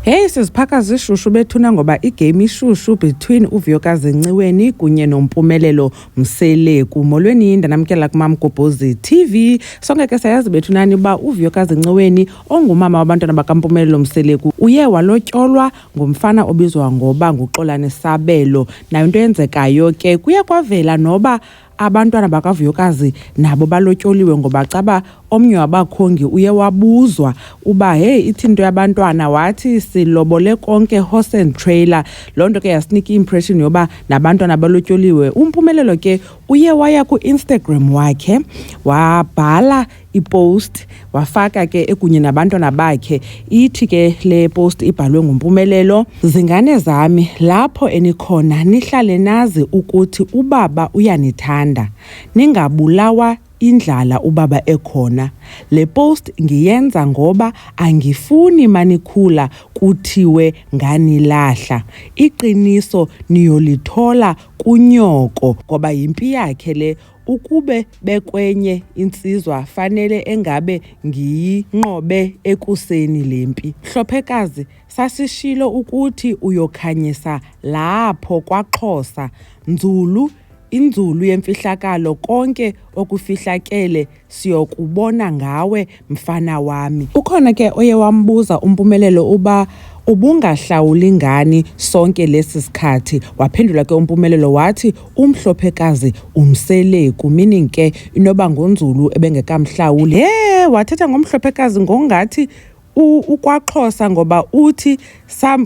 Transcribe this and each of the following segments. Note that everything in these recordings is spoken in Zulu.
Hey siziphakazi ishushu bethuna ngoba igame ishushu between uVuyokazi Nciweni kunye noMpumelelo Mseleku. Molweni yinda namkela kuMamgobhozi TV. Sonke ke sayazi bethunani uba uVuyokazi Nciweni ongumama wabantwana bakaMpumelelo Mseleku uye walotyolwa ngumfana obizwa ngoba nguXolani Sabelo. Nayo into yenzekayo ke kuye kwavela noba abantwana bakaVuyokazi nabo balotyoliwe ngoba caba omnye wabakhongi uye wabuzwa uba hey ithi into yabantwana wathi silobole konke horse and trailer. Loo nto ke yasinika impression yoba nabantwana balotyoliwe. Umpumelelo ke uye waya ku-Instagram wakhe wabhala ipost wafaka ke ekunye nabantwana bakhe. Ithi ke le post ibhalwe nguMpumelelo: zingane zami lapho enikhona nihlale nazi ukuthi ubaba uyanithanda, ningabulawa indlala ubaba ekhona. Le post ngiyenza ngoba angifuni manikhula kuthiwe nganilahla. Iqiniso niyolithola kunyoko ngoba yimpi yakhe le. Ukube bekwenye insizwa fanele engabe ngiyinqobe ekuseni lempi. Hlophekazi sasishilo ukuthi uyokhanyisa lapho kwaXhosa. Nzulu inzulu yemfihlakalo konke okufihlakele siyokubona ngawe mfana wami. Ukhona ke oye wambuza uMpumelelo uba ubungahlawuli ngani sonke lesi sikhathi. Waphendula ke uMpumelelo wathi umhlophekazi uMseleku, meaning ke inoba ngonzulu ebengekamhlawuli. Wathetha ngomhlophekazi ngongathi ukwaXhosa ngoba uthi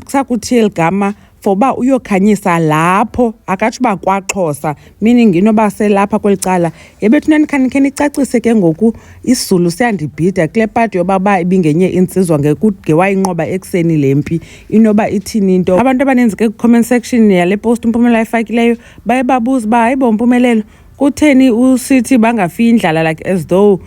sakuthiyeli gama foba uyokhanyisa lapho akatsho uba kwaXhosa, meaning inoba selapha kweli cala. Yebethunani khe nicacise ke ngoku isiZulu siyandibhida kule part yoba ibingenye insizwa ngewayinqoba ekuseni lempi. Inoba ithini into? Abantu abaninzi ke ku-comment section yale post uMpumelelo ayifakileyo baye babuza uba hayibo Mpumelelo kutheni usithi bangafi indlala like as though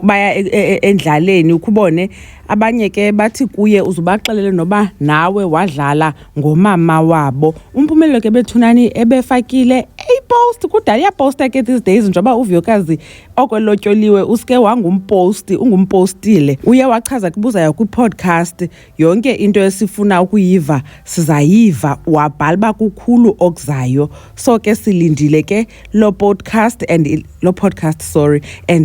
baya endlaleni. Ukubone abanye ke bathi kuye uzubaxelele noba nawe wadlala ngomama wabo. UMpumelelo ke bethunani ebefakile post kudala iyaposta ke these days njengoba uVuyokazi okwelotyoliwe uske ungumpostile. Uye wachaza kubuzayo kwi-podcast yonke into esifuna ukuyiva sizayiva. Wabhala uba kukhulu okuzayo, so ke silindile ke lo podcast and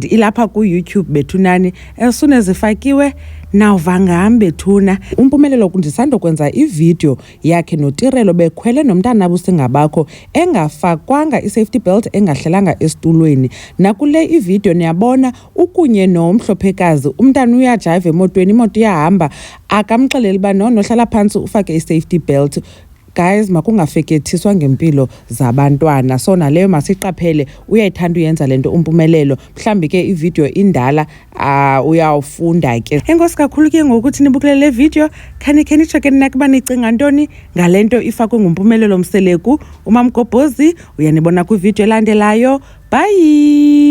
ilapha ku-YouTube bethunani. As soon as ifakiwe nawuva ngam bethuna. uMpumelelo kundisandokwenza ivideo yakhe noTirelo bekhwele nomntana busingabakho engafakwanga i-safety belt, engahlalanga esitulweni. Nakule ivideo niyabona ukunye nomhlophekazi umntana uyajive emotweni, imoto iyahamba, akamxeleli uba nohlala phantsi ufake i-safety belt. Guys, makungafekethiswa ngempilo zabantwana. So naleyo masiqaphele, uyayithanda uyenza lento uMpumelelo. Mhlambi ke ivideo indala uyawufunda ke. Enkosi kakhulu ke ngokuthi nibukele le video. Khani nitsho nakuba nicinga ntoni ngalento ifakwe nguMpumelelo Mseleku. uMamgobhozi uyanibona kwivideo elandelayo. Bye.